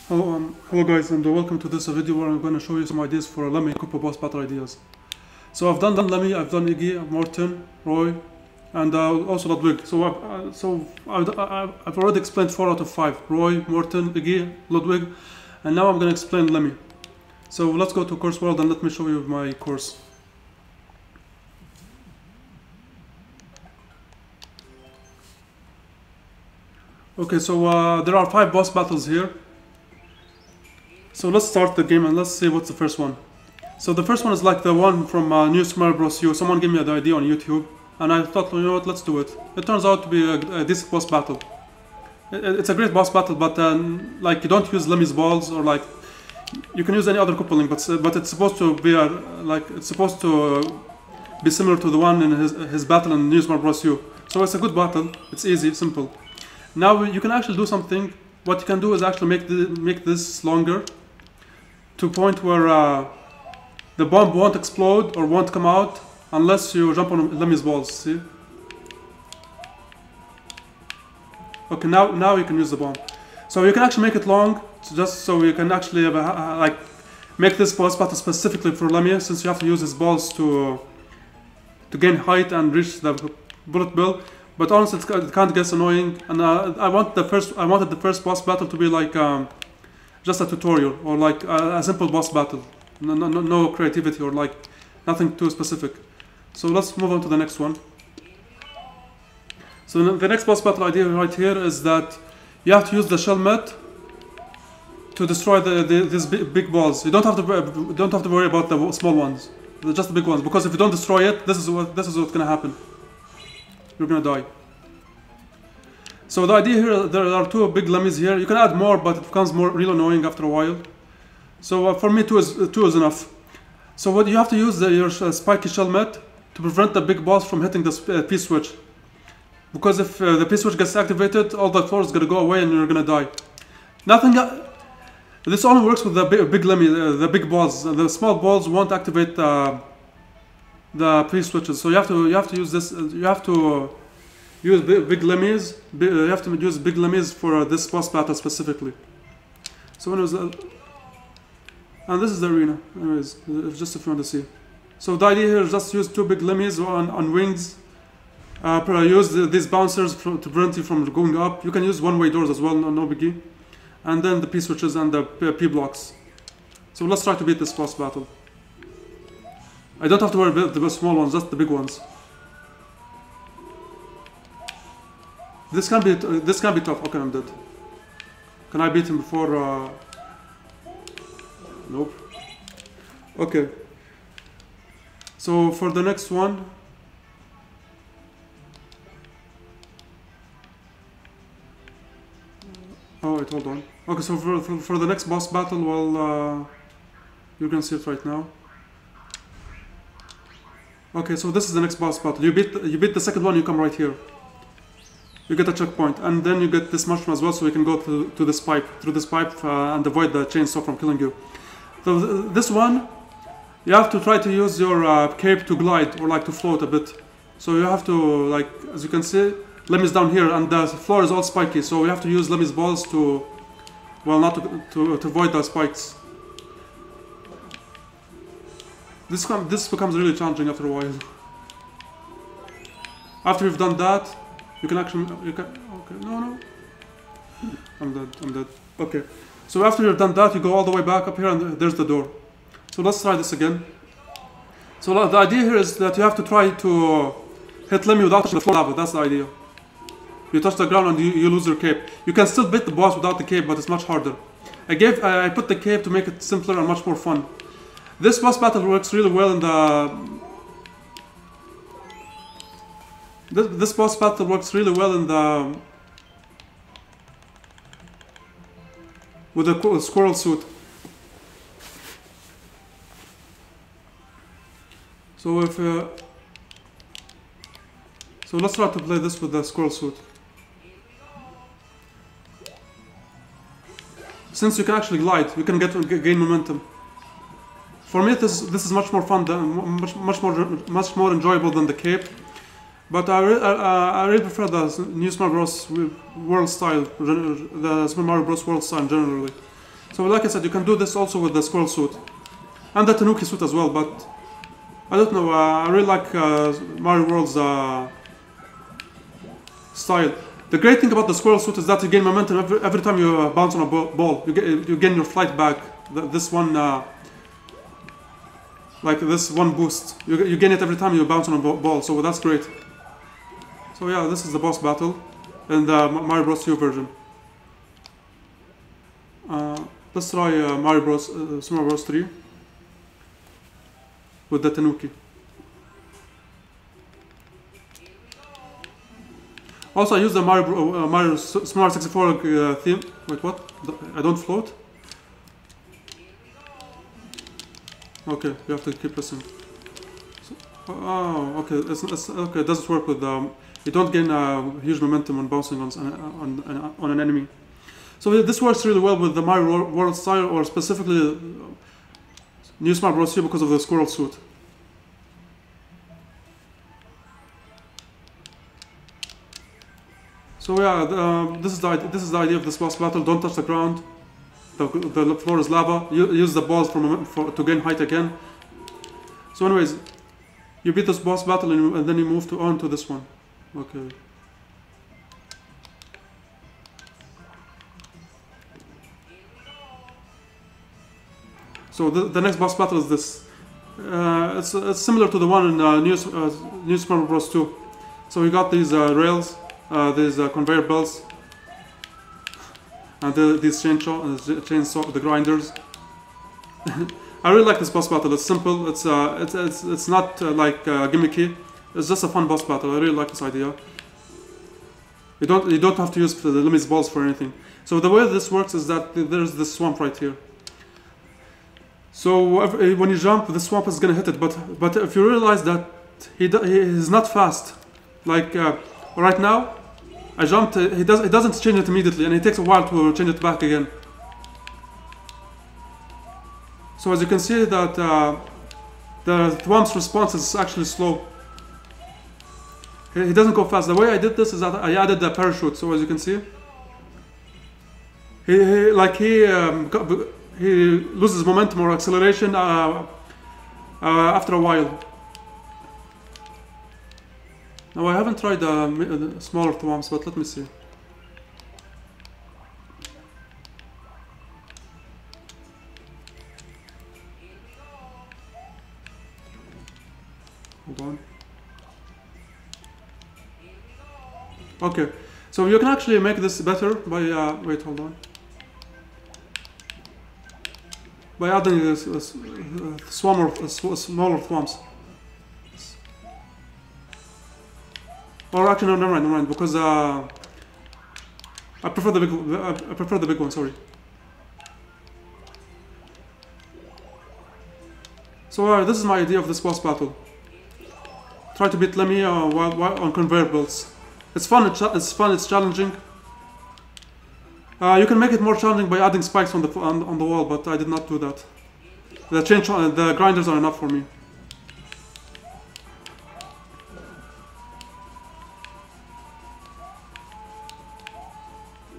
Hello guys, and welcome to this video where I'm going to show you some ideas for Lemmy Cooper boss battle ideas. So I've done Lemmy, I've done Iggy, Morton, Roy, and also Ludwig. So I've already explained 4 out of 5: Roy, Morton, Iggy, Ludwig, and now I'm going to explain Lemmy. So let's go to Course World and let me show you my course. Okay, so there are 5 boss battles here. So let's start the game and let's see what's the first one. So the first one is like the one from New Super Mario Bros. U. Someone gave me the idea on YouTube, and I thought, you know what, let's do it. It turns out to be a decent boss battle. It's a great boss battle, but like you don't use Lemmy's balls, or like you can use any other coupling, but it's supposed to be be similar to the one in his battle in New Super Mario Bros. U. So it's a good battle. It's easy, simple. Now you can actually do something. What you can do is actually make this longer, to a point where the bomb won't explode or won't come out unless you jump on Lemmy's balls. See? Okay, now you can use the bomb. So you can actually make it long, just so you can actually have like make this boss battle specifically for Lemmy, since you have to use his balls to gain height and reach the bullet bill. But honestly, it kind of gets annoying, and I wanted the first boss battle to be like just a tutorial, or like a simple boss battle, no creativity, or like nothing too specific. So let's move on to the next one. So the next boss battle idea right here is that you have to use the shell met to destroy these big balls. You don't have to worry about the small ones, just the big ones, because if you don't destroy it, this is what's gonna happen. You're gonna die. So the idea here, there are 2 big Lemmys here. You can add more, but it becomes real annoying after a while. So for me, 2 is enough. So what you have to use your spiky shell met to prevent the big boss from hitting the P switch. Because if the P switch gets activated, all the floor is gonna go away and you're gonna die. This only works with the big Lemmy, the big balls. The small balls won't activate the P switches. So you have to use this. You have to use big Lemmys. You have to use big Lemmys for this boss battle specifically. So when it was, and this is the arena. Anyways, just if you want to see. So the idea here is just use 2 big Lemmys on wings. Use these bouncers to prevent you from going up. You can use one-way doors as well, no biggie. And then the P switches and the P blocks. So let's try to beat this boss battle. I don't have to worry about the small ones, just the big ones. This can be tough. Okay, I'm dead. Can I beat him before? Nope. Okay. So for the next one, oh wait, hold on. Okay, so for the next boss battle, well, you're gonna see it right now. Okay, so this is the next boss battle. You beat the second one, you come right here. You get a checkpoint, and then you get this mushroom as well, so you can go through this pipe, and avoid the chainsaw from killing you. So this one, you have to try to use your cape to glide, or like to float a bit. So you have to, like, as you can see, Lemmy's down here, and the floor is all spiky, so you have to use Lemmy's balls to, well, not to avoid the spikes. This becomes really challenging after a while. After you've done that, you can okay, no. I'm dead. Okay. So after you've done that, you go all the way back up here, and there's the door. So let's try this again. So the idea here is that you have to try to hit Lemmy without touching the floor lava. That's the idea. You touch the ground and you lose your cape. You can still beat the boss without the cape, but it's much harder. I put the cape to make it simpler and much more fun. This boss battle works really well in the... This boss battle works really well in the... with the squirrel suit. So if... so let's try to play this with the squirrel suit. Since you can actually glide, you can gain momentum. For me, this is much more fun, much more enjoyable than the cape. But I really prefer the new Super Mario Bros. World style, the Super Mario Bros. World style generally. So like I said, you can do this also with the squirrel suit and the tanuki suit as well. But I don't know. I really like Mario World's style. The great thing about the squirrel suit is that you gain momentum every time you bounce on a ball. You gain your flight back. This one, like this one boost, you gain it every time you bounce on a ball. So that's great. So yeah, this is the boss battle in the Mario Bros. U version. Let's try Mario Bros. Super Mario Bros. 3 with the tanuki. Also, I use the Mario Smart 64 theme. Wait, what? I don't float? Okay, you have to keep pressing. Oh, okay. Okay. It doesn't work with you don't gain huge momentum when bouncing on an enemy. So this works really well with the Mario World style, or specifically New Smart Bros. U because of the squirrel suit. So yeah, this is the idea of this boss battle. Don't touch the ground. The floor is lava. Use the balls to gain height again. So anyways, you beat this boss battle and then you move on to this one. Okay. So the next boss battle is this. It's similar to the one in New Super Bros. 2. So we got these rails, these conveyor belts, and these chainsaw, the grinders. I really like this boss battle. It's simple. It's not gimmicky. It's just a fun boss battle. I really like this idea. You don't have to use the Lemmy's balls for anything. So the way this works is that there's this swamp right here. So when you jump, the swamp is gonna hit it. But if you realize that he's not fast, like right now, I jumped. He doesn't change it immediately, and it takes a while to change it back again. So as you can see that the Thwomp's response is actually slow. He doesn't go fast. The way I did this is that I added the parachute. So as you can see, he loses momentum or acceleration after a while. Now I haven't tried the smaller Thwomps, but let me see. Hold on. Okay, so you can actually make this better by wait, hold on. By adding this smaller Thwomps. Or actually, no, never mind, because I prefer the big one. Sorry. So this is my idea of this boss battle. Try to beat Lemmy while on conveyor belts. It's fun. It's challenging. You can make it more challenging by adding spikes on the wall, but I did not do that. The grinders are enough for me.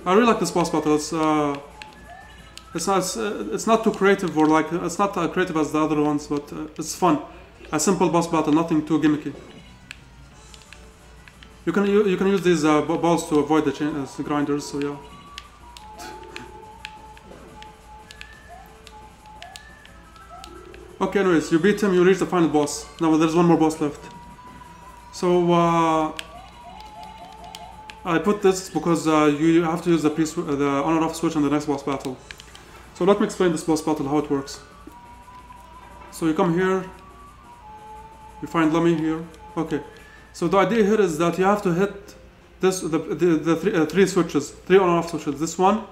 I really like this boss battle. It's not too creative, or like it's not creative as the other ones, but it's fun. A simple boss battle, nothing too gimmicky. You can use these balls to avoid the grinders. So yeah. Okay, anyways, you beat him, you reach the final boss. Now there's one more boss left. So I put this because you have to use the on and off switch in the next boss battle. So let me explain this boss battle, how it works. So you come here, you find Lemmy here. Okay, so the idea here is that you have to hit this the three switches, 3 on and off switches. This one,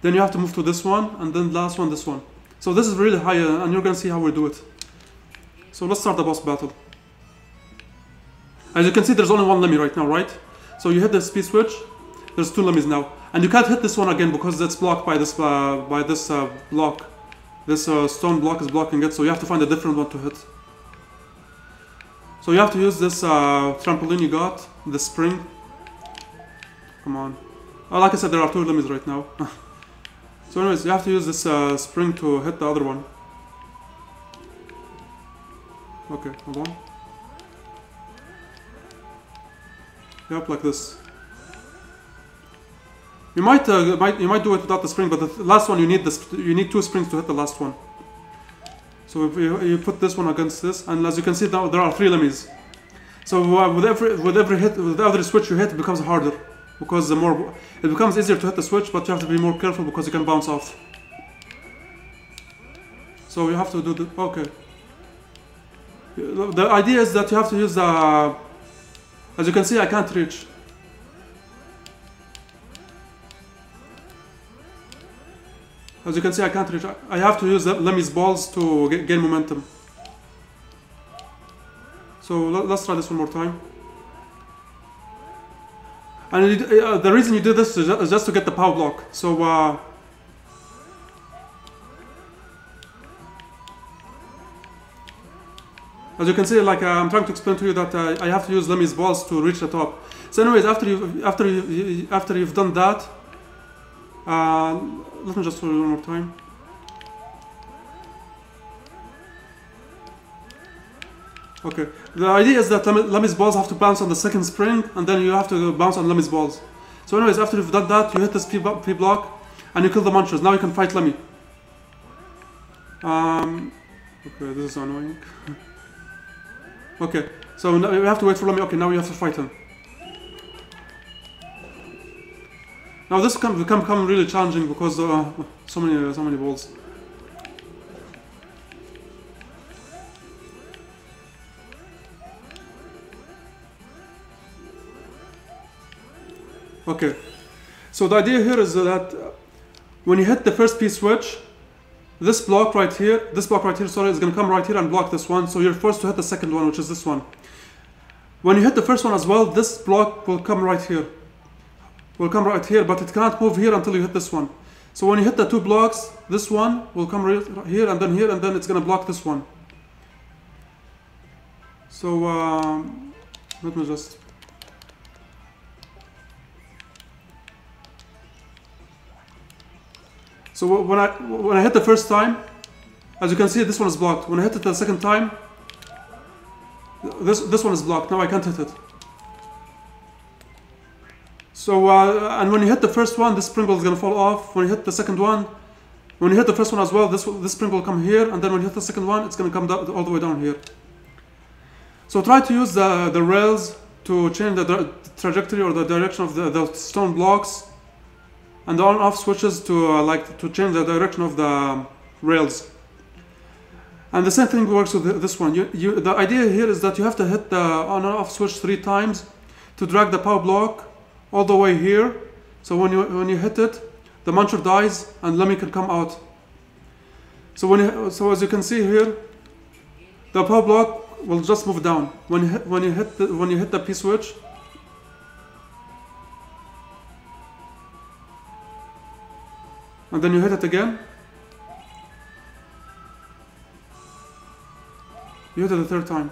then you have to move to this one, and then the last one, this one. So this is really high, and you're gonna see how we do it. So let's start the boss battle. As you can see, there's only one Lemmy right now, right? So you hit the speed switch. There's 2 Lemmys now, and you can't hit this one again because it's blocked by this block. This stone block is blocking it. So you have to find a different one to hit. So you have to use this trampoline you got, the spring. Come on. Like I said, there are 2 Lemmys right now. So anyways, you have to use this spring to hit the other one. Okay, hold on. Yep, like this. You might do it without the spring, but the last one you need two springs to hit the last one. So if you put this one against this, and as you can see now there are 3 Lemmys. So with every switch you hit, it becomes harder because it becomes easier to hit the switch, but you have to be more careful because you can bounce off. So you have to do the okay. The idea is that you have to use the. As you can see, I can't reach. As you can see, I can't reach. I have to use Lemmy's balls to gain momentum. So let's try this one more time. And the reason you do this is just to get the power block. So as you can see, like I'm trying to explain to you that I have to use Lemmy's balls to reach the top. So anyways, after you've done that, let me just show you one more time. Okay, the idea is that Lemmy's balls have to bounce on the second spring, and then you have to bounce on Lemmy's balls. So anyways, after you've done that, you hit this P block, and you kill the munchers. Now you can fight Lemmy. Okay, this is annoying. Okay, so now you have to wait for Lemmy. Okay, now you have to fight him. Now this can become really challenging because so many balls. Okay, so the idea here is that when you hit the first P switch, this block right here, sorry, is going to come right here and block this one. So you're forced to hit the second one, which is this one. When you hit the first one as well, this block will come right here. But it cannot move here until you hit this one. So when you hit the 2 blocks, this one will come right here, and then it's going to block this one. So let me just. So when I hit the first time, as you can see, this one is blocked. When I hit it the second time, this one is blocked. Now I can't hit it. So and when you hit the first one, this spring ball is gonna fall off. When you hit the second one, when you hit the first one as well, this spring will come here, and then when you hit the second one, it's gonna come down, all the way down here. So try to use the rails to change the trajectory or the direction of the stone blocks, and the on-off switches to change the direction of the rails. And the same thing works with this one. The idea here is that you have to hit the on and off switch 3 times to drag the power block all the way here. So when you hit it, the muncher dies and Lemmy can come out. So as you can see here, the power block will just move down. When you hit the P switch, and then you hit it again. You hit it the 3rd time.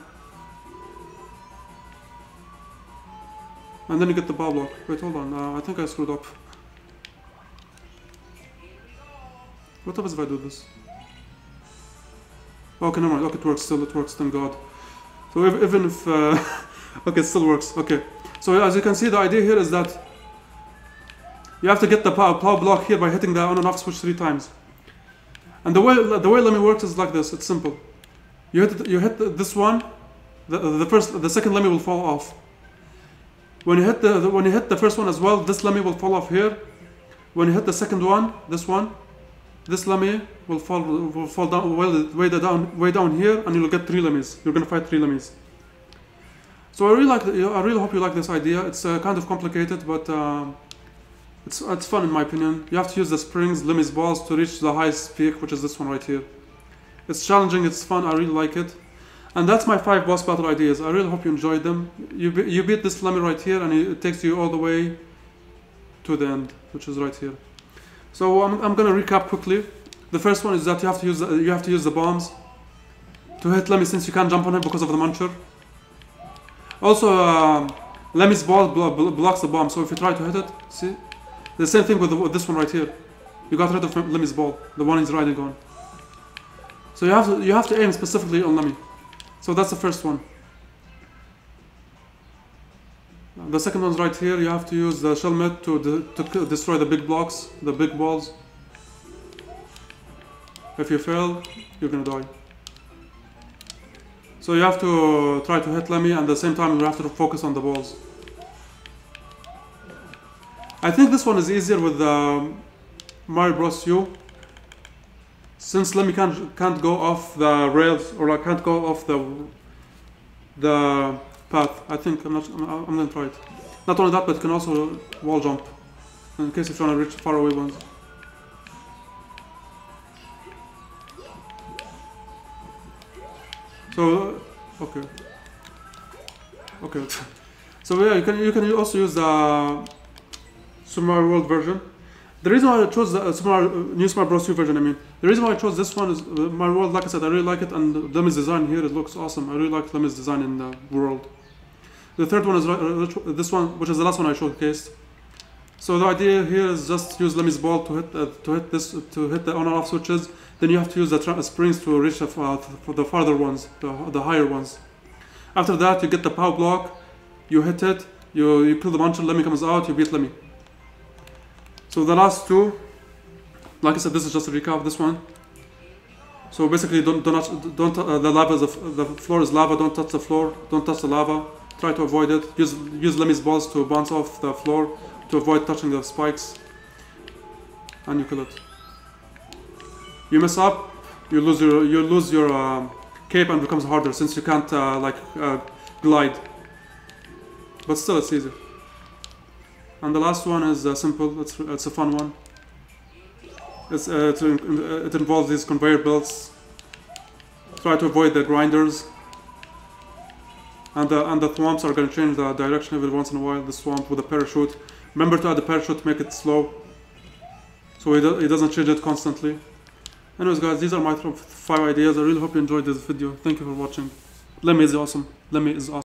And then you get the power block. Wait, hold on. I think I screwed up. What happens if I do this? Okay, never mind. Okay, it works still. It works, thank God. So even if... okay, it still works. Okay. So as you can see, the idea here is that you have to get the power block here by hitting the on and off switch 3 times. And the way Lemmy works is like this. It's simple. You hit this one, the second Lemmy will fall off. When you hit the first one as well, this Lemmy will fall off here. When you hit the second one, this Lemmy will fall down way down here, and you'll get 3 Lemmys. You're gonna fight 3 Lemmys. So I really hope you like this idea. It's kind of complicated, but it's fun in my opinion. You have to use the springs, Lemmy's balls, to reach the highest peak, which is this one right here. It's challenging, it's fun, I really like it. And that's my 5 boss battle ideas. I really hope you enjoyed them. You beat this Lemmy right here, and it takes you all the way to the end, which is right here. So I'm gonna recap quickly. The first one is that you have to use the bombs to hit Lemmy, since you can't jump on him because of the muncher. Also, Lemmy's ball blocks the bomb, so if you try to hit it, see? The same thing with this one right here. you got rid of Lemmy's ball, the one he's riding on. So you have to aim specifically on Lemmy. So that's the first one. The second one's right here. You have to use the Shelmet to destroy the big blocks, the big balls. If you fail, you're gonna die. So you have to try to hit Lemmy, and at the same time you have to focus on the balls. I think this one is easier with Mario Bros. U. Since Lemmy can't go off the rails, or can't go off the path. I think I'm gonna try it. Not only that, but it can also wall jump in case if you want to reach far away ones. So okay. So yeah, you can also use the Super Mario World version. The reason why I chose the New Super Mario Bros. U version, the reason why I chose this one is Mario World. Like I said, I really like it, and Lemmy's design here, it looks awesome. I really like Lemmy's design in the world. The third one is this one, which is the last one I showcased. So the idea here is just use Lemmy's ball to hit the on and off switches. Then you have to use the springs to reach the farther ones, the higher ones. After that, you get the power block, you hit it, you pull the launcher, Lemmy comes out, you beat Lemmy. So the last two, like I said, this is just a recap of this one. So basically, the floor is lava. Don't touch the floor. Don't touch the lava. Try to avoid it. Use Lemmy's balls to bounce off the floor to avoid touching the spikes, and you kill it. You mess up, you lose your cape, and it becomes harder since you can't glide. But still, it's easy. And the last one is simple. It's a fun one. It involves these conveyor belts. Try to avoid the grinders. And the swamps are going to change the direction every once in a while. The swamp with a parachute. Remember to add the parachute to make it slow, so it doesn't change it constantly. Anyways, guys, these are my top 5 ideas. I really hope you enjoyed this video. Thank you for watching. Lemmy is awesome. Lemmy is awesome.